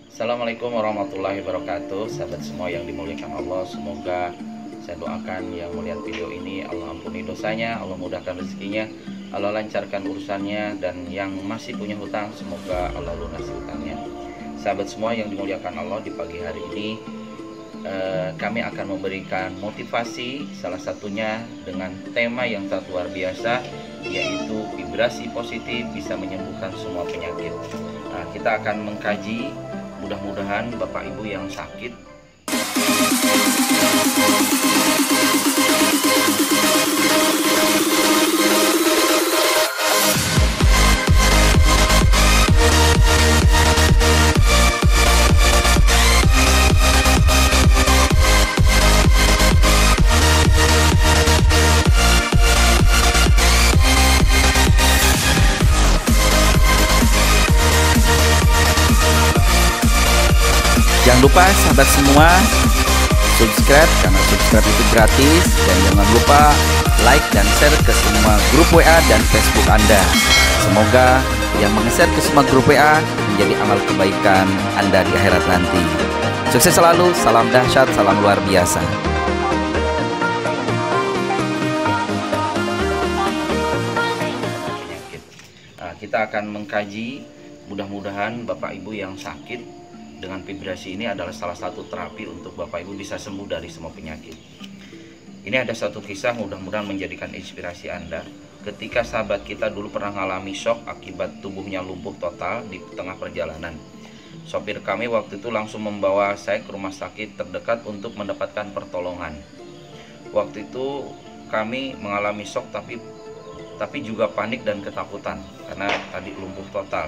Assalamualaikum warahmatullahi wabarakatuh. Sahabat semua yang dimuliakan Allah, semoga saya doakan yang melihat video ini Allah ampuni dosanya, Allah mudahkan rezekinya, Allah lancarkan urusannya, dan yang masih punya hutang semoga Allah lunasi hutangnya. Sahabat semua yang dimuliakan Allah, di pagi hari ini kami akan memberikan motivasi, salah satunya dengan tema yang sangat luar biasa, yaitu vibrasi positif bisa menyembuhkan semua penyakit. Nah, kita akan mengkaji, mudah-mudahan Bapak Ibu yang sakit jangan lupa sahabat semua subscribe, karena subscribe itu gratis, dan jangan lupa like dan share ke semua grup WA dan Facebook Anda. Semoga yang meng-share ke semua grup WA menjadi amal kebaikan Anda di akhirat nanti. Sukses selalu, salam dahsyat, salam luar biasa. Nah, kita akan mengkaji, mudah-mudahan Bapak Ibu yang sakit, dengan vibrasi ini adalah salah satu terapi untuk Bapak Ibu bisa sembuh dari semua penyakit. Ini ada satu kisah, mudah-mudahan menjadikan inspirasi Anda. Ketika sahabat kita dulu pernah mengalami shock akibat tubuhnya lumpuh total di tengah perjalanan. Sopir kami waktu itu langsung membawa saya ke rumah sakit terdekat untuk mendapatkan pertolongan. Waktu itu kami mengalami shock tapi juga panik dan ketakutan karena tadi lumpuh total.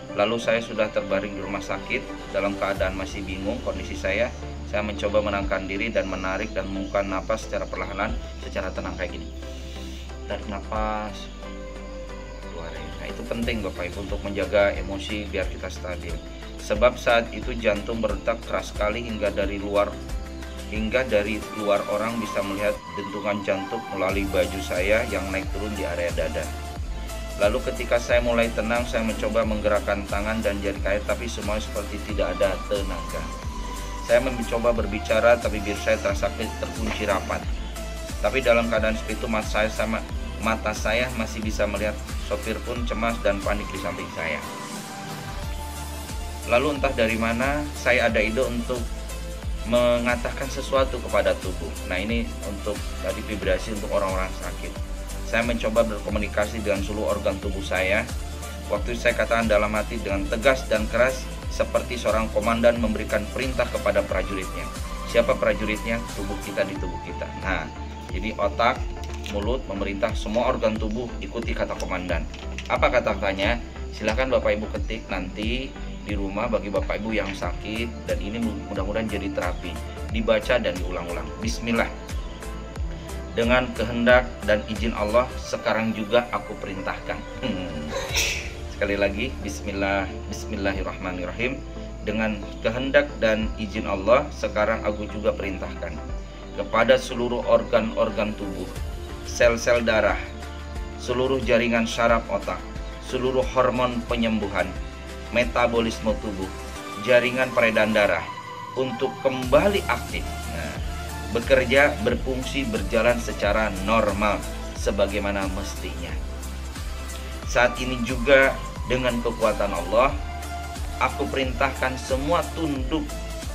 Lalu saya sudah terbaring di rumah sakit dalam keadaan masih bingung kondisi saya. Saya mencoba menenangkan diri dan menarik dan membuka napas secara perlahan, secara tenang kayak gini. Tarik napas, keluarin. Nah, itu penting Bapak Ibu untuk menjaga emosi biar kita stabil. Sebab saat itu jantung berdetak keras sekali hingga dari luar orang bisa melihat dentuman jantung melalui baju saya yang naik turun di area dada. Lalu ketika saya mulai tenang, saya mencoba menggerakkan tangan dan jari kayak, tapi semua seperti tidak ada tenaga. Saya mencoba berbicara, tapi bibir saya terasa terkunci rapat. Tapi dalam keadaan seperti itu, mata saya masih bisa melihat. Sopir pun cemas dan panik di samping saya. Lalu entah dari mana, saya ada ide untuk mengatakan sesuatu kepada tubuh. Nah, ini untuk tadi vibrasi untuk orang-orang sakit. Saya mencoba berkomunikasi dengan seluruh organ tubuh saya. Waktu itu saya katakan dalam hati dengan tegas dan keras, seperti seorang komandan memberikan perintah kepada prajuritnya. Siapa prajuritnya? Tubuh kita di tubuh kita. Nah, jadi otak, mulut memerintah semua organ tubuh ikuti kata komandan. Apa kata-katanya? Silahkan Bapak Ibu ketik nanti di rumah bagi Bapak Ibu yang sakit, dan ini mudah-mudahan jadi terapi. Dibaca dan diulang-ulang. Bismillah. Dengan kehendak dan izin Allah, sekarang juga aku perintahkan. Sekali lagi, Bismillahirrahmanirrahim. Dengan kehendak dan izin Allah, sekarang aku juga perintahkan kepada seluruh organ-organ tubuh, sel-sel darah, seluruh jaringan syaraf otak, seluruh hormon penyembuhan, metabolisme tubuh, jaringan peredaran darah untuk kembali aktif. Bekerja, berfungsi, berjalan secara normal sebagaimana mestinya. Saat ini juga dengan kekuatan Allah, aku perintahkan semua tunduk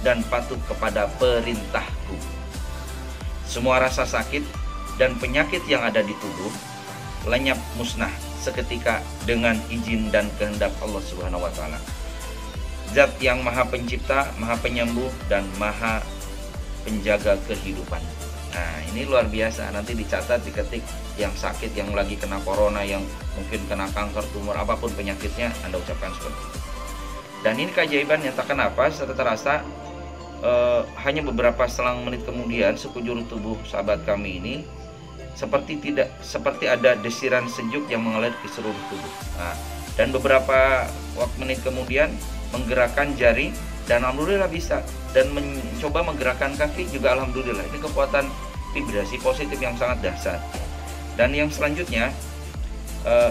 dan patuh kepada perintahku. Semua rasa sakit dan penyakit yang ada di tubuh lenyap musnah seketika dengan izin dan kehendak Allah Subhanahu wa taala. Zat yang Maha Pencipta, Maha Penyembuh, dan Maha Penjaga kehidupan. Nah, ini luar biasa. Nanti dicatat, diketik yang sakit, yang lagi kena corona, yang mungkin kena kanker, tumor, apapun penyakitnya, Anda ucapkan seperti itu. Dan ini keajaiban yang tak kenapa setelah terasa hanya beberapa selang menit kemudian sekujur tubuh sahabat kami ini seperti ada desiran sejuk yang mengalir ke seluruh tubuh. Nah, dan beberapa menit kemudian menggerakkan jari, dan alhamdulillah bisa, dan mencoba menggerakkan kaki juga alhamdulillah. Ini kekuatan vibrasi positif yang sangat dahsyat. Dan yang selanjutnya,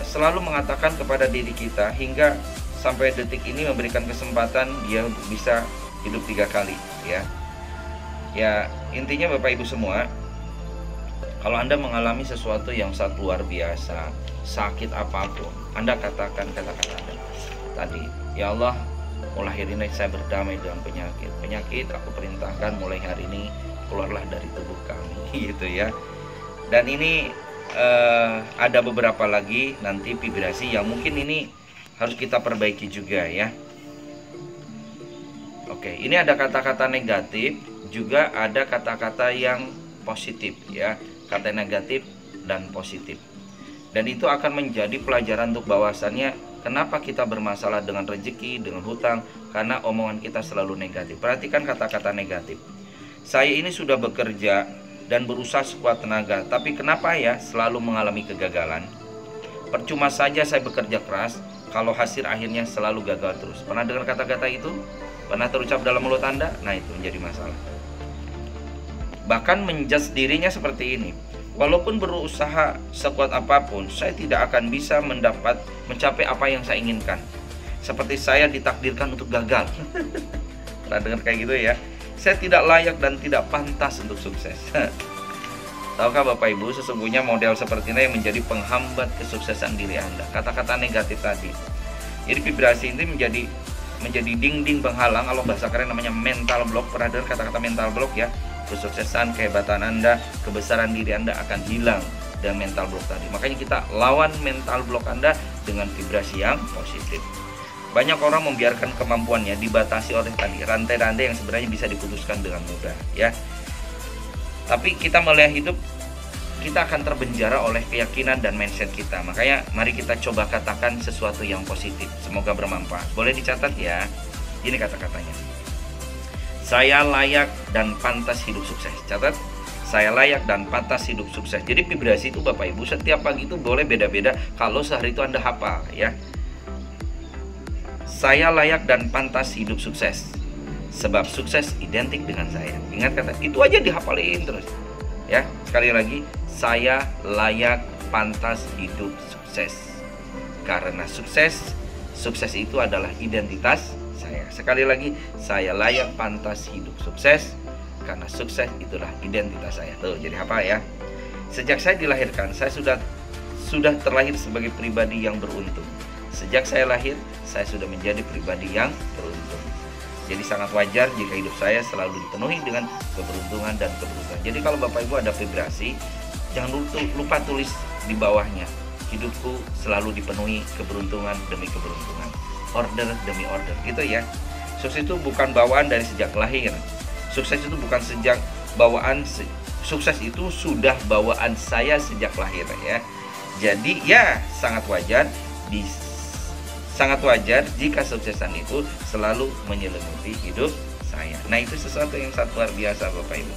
selalu mengatakan kepada diri kita hingga sampai detik ini memberikan kesempatan dia untuk bisa hidup 3 kali, ya. Ya, intinya Bapak Ibu semua, kalau Anda mengalami sesuatu yang sangat luar biasa, sakit apapun, Anda katakan kata-kata Anda tadi, ya Allah, mulai hari ini saya berdamai dengan penyakit aku perintahkan mulai hari ini keluarlah dari tubuh kami, gitu ya. Dan ini ada beberapa lagi nanti vibrasi yang mungkin ini harus kita perbaiki juga, ya. Oke, ini ada kata-kata negatif, juga ada kata-kata yang positif, ya. Kata negatif dan positif. Dan itu akan menjadi pelajaran untuk bahwasannya kenapa kita bermasalah dengan rezeki, dengan hutang, karena omongan kita selalu negatif. Perhatikan kata-kata negatif. Saya ini sudah bekerja dan berusaha sekuat tenaga, tapi kenapa ya selalu mengalami kegagalan? Percuma saja saya bekerja keras kalau hasil akhirnya selalu gagal terus. Pernah dengar kata-kata itu? Pernah terucap dalam mulut Anda? Nah, itu menjadi masalah. Bahkan menjudge dirinya seperti ini. Walaupun berusaha sekuat apapun, saya tidak akan bisa mencapai apa yang saya inginkan. Seperti saya ditakdirkan untuk gagal. Pernah dengar kayak gitu ya? Saya tidak layak dan tidak pantas untuk sukses. Tahukah Bapak Ibu, sesungguhnya model seperti ini yang menjadi penghambat kesuksesan diri Anda. Kata-kata negatif tadi. Jadi vibrasi ini menjadi dinding penghalang. Kalau bahasa keren namanya mental block. Pernah dengar kata-kata mental block ya? Kesuksesan, kehebatan Anda, kebesaran diri Anda akan hilang dengan mental block tadi. Makanya kita lawan mental block Anda dengan vibrasi yang positif. Banyak orang membiarkan kemampuannya dibatasi oleh tadi rantai-rantai yang sebenarnya bisa diputuskan dengan mudah, ya. Tapi kita melihat hidup, kita akan terbenjara oleh keyakinan dan mindset kita. Makanya mari kita coba katakan sesuatu yang positif. Semoga bermanfaat. Boleh dicatat ya. Ini kata-katanya. Saya layak dan pantas hidup sukses. Catat. Saya layak dan pantas hidup sukses. Jadi vibrasi itu Bapak Ibu setiap pagi itu boleh beda-beda. Kalau sehari itu Anda hafal, ya. Saya layak dan pantas hidup sukses. Sebab sukses identik dengan saya. Ingat kata itu aja dihafalin terus. Ya, sekali lagi, saya layak pantas hidup sukses. Karena sukses itu adalah identitas saya. Sekali lagi, saya layak pantas hidup sukses. Karena sukses itulah identitas saya. Tuh, jadi apa ya? Sejak saya dilahirkan, saya sudah terlahir sebagai pribadi yang beruntung. Sejak saya lahir, saya sudah menjadi pribadi yang beruntung. Jadi sangat wajar jika hidup saya selalu dipenuhi dengan keberuntungan dan keberuntungan. Jadi kalau Bapak Ibu ada vibrasi, jangan lupa tulis di bawahnya. Hidupku selalu dipenuhi keberuntungan demi keberuntungan. Order demi order, gitu ya. Sukses itu bukan bawaan dari sejak lahir. Sukses itu bukan sejak bawaan. Sukses itu sudah bawaan saya sejak lahir, ya. Jadi ya sangat wajar jika suksesan itu selalu menyelimuti hidup saya. Nah, itu sesuatu yang sangat luar biasa Bapak Ibu.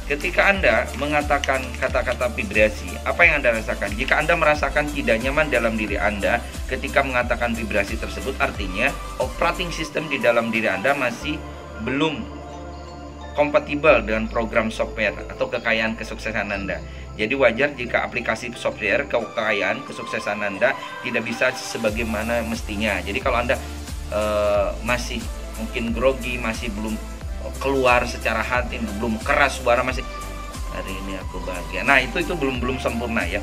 Ketika Anda mengatakan kata-kata vibrasi, apa yang Anda rasakan? Jika Anda merasakan tidak nyaman dalam diri Anda ketika mengatakan vibrasi tersebut, artinya operating system di dalam diri Anda masih belum kompatibel dengan program software atau kekayaan kesuksesan Anda. Jadi wajar jika aplikasi software kekayaan kesuksesan Anda tidak bisa sebagaimana mestinya. Jadi kalau Anda masih mungkin grogi, masih belum keluar secara hati, belum keras suara, masih hari ini aku bahagia. Nah, itu belum sempurna ya.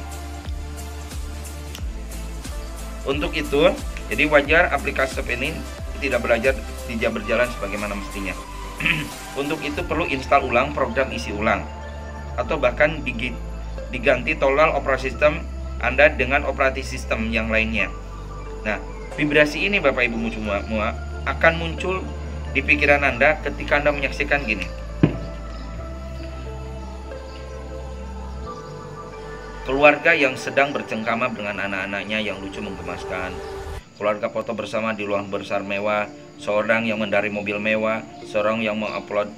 Untuk itu, jadi wajar aplikasi software ini tidak berjalan sebagaimana mestinya. Untuk itu perlu install ulang program isi ulang atau bahkan diganti total operasi sistem Anda dengan operasi sistem yang lainnya. Nah, vibrasi ini Bapak Ibu semua akan muncul di pikiran Anda ketika Anda menyaksikan gini. Keluarga yang sedang bercengkrama dengan anak-anaknya yang lucu menggemaskan. Keluarga foto bersama di ruang besar mewah, seorang yang mengendarai mobil mewah, seorang yang mengupload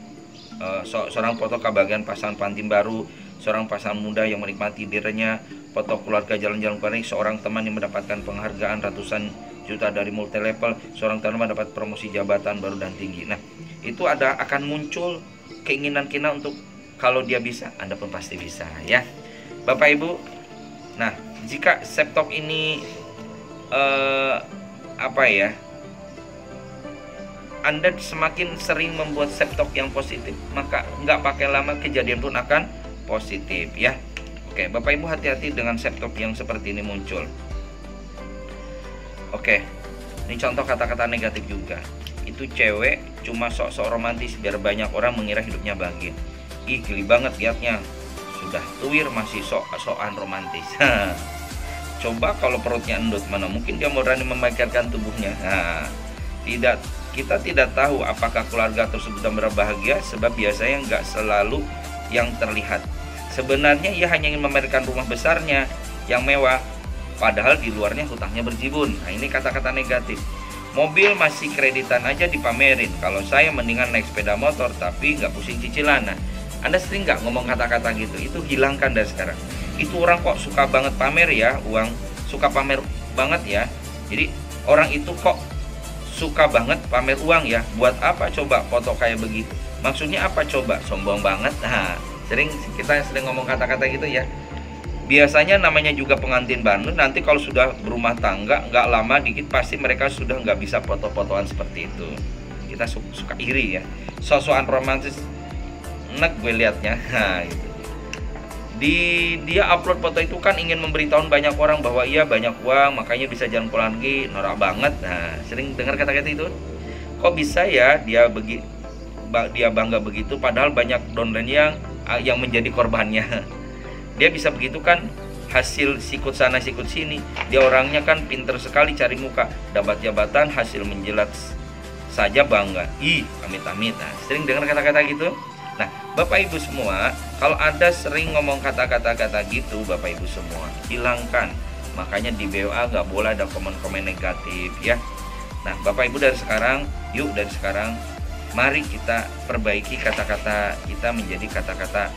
seorang foto kebahagiaan pasangan pengantin baru, seorang pasangan muda yang menikmati dirinya, foto keluarga jalan-jalan bareng, seorang teman yang mendapatkan penghargaan ratusan juta dari multi level, seorang teman mendapat promosi jabatan baru dan tinggi. Nah, itu akan muncul keinginan kita untuk kalau dia bisa, Anda pun pasti bisa, ya. Bapak Ibu, nah jika laptop ini apa ya, Anda semakin sering membuat self-talk yang positif, maka nggak pakai lama kejadian pun akan positif ya. Oke, Bapak Ibu hati-hati dengan self-talk yang seperti ini muncul. Oke, ini contoh kata-kata negatif juga. Itu cewek cuma sok-sok romantis biar banyak orang mengira hidupnya bahagia. Ih, geli banget liatnya, sudah tuwir masih sok-sokan romantis. Coba kalau perutnya endut, mana mungkin dia berani memikirkan tubuhnya. Kita tidak tahu apakah keluarga tersebut berbahagia, sebab biasanya nggak selalu yang terlihat. Sebenarnya ia hanya ingin memamerkan rumah besarnya yang mewah, padahal di luarnya hutangnya berjibun. Nah, ini kata-kata negatif. Mobil masih kreditan aja dipamerin, kalau saya mendingan naik sepeda motor tapi nggak pusing cicilan. Nah, Anda sering nggak ngomong kata-kata gitu? Itu hilangkan dari sekarang. Itu orang kok suka banget pamer ya uang, suka pamer banget ya. Jadi orang itu kok suka banget pamer uang ya. Buat apa coba foto kayak begitu? Maksudnya apa coba? Sombong banget. Nah, kita sering ngomong kata-kata gitu ya. Biasanya namanya juga pengantin baru, nanti kalau sudah berumah tangga, nggak lama dikit pasti mereka sudah nggak bisa foto-fotoan seperti itu. Kita suka iri ya, sosokan romantis, enak gue liatnya. Nah, itu. Dia upload foto itu kan ingin memberitahu banyak orang bahwa ia banyak uang, makanya bisa jalan pulang lagi, norak banget. Nah, sering dengar kata-kata itu. Kok bisa ya dia bangga begitu, padahal banyak downline yang menjadi korbannya. Dia bisa begitu kan hasil sikut sana sikut sini. Dia orangnya kan pinter sekali cari muka, dapat jabatan hasil menjilat saja bangga. Ih, amit-amit. Nah, sering dengar kata-kata gitu. Nah, Bapak Ibu semua, kalau Anda sering ngomong kata-kata gitu, Bapak Ibu semua, hilangkan. Makanya di BWA nggak boleh ada komen-komen negatif ya. Nah, Bapak Ibu dari sekarang, mari kita perbaiki kata-kata kita menjadi kata-kata.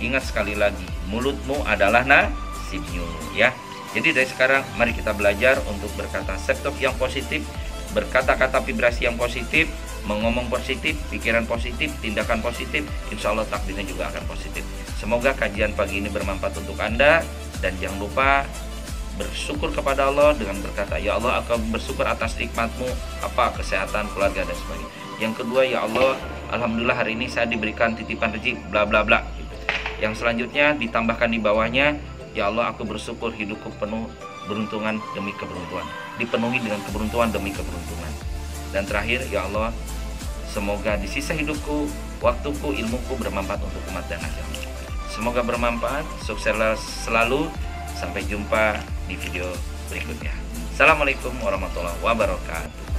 Ingat sekali lagi, mulutmu adalah nasibmu ya. Jadi dari sekarang mari kita belajar untuk berkata self-talk yang positif, berkata-kata vibrasi yang positif, mengomong positif, pikiran positif, tindakan positif. Insya Allah takdirnya juga akan positif. Semoga kajian pagi ini bermanfaat untuk Anda. Dan jangan lupa bersyukur kepada Allah dengan berkata, ya Allah, aku bersyukur atas nikmatmu, kesehatan, keluarga dan sebagainya. Yang kedua, ya Allah, alhamdulillah hari ini saya diberikan titipan rezeki bla bla bla. Yang selanjutnya ditambahkan di bawahnya, ya Allah, aku bersyukur hidupku penuh beruntungan demi keberuntungan, dipenuhi dengan keberuntungan demi keberuntungan. Dan terakhir, ya Allah, semoga di sisa hidupku, waktuku, ilmuku bermanfaat untuk umat dan agama. Semoga bermanfaat, sukses selalu. Sampai jumpa di video berikutnya. Assalamualaikum warahmatullahi wabarakatuh.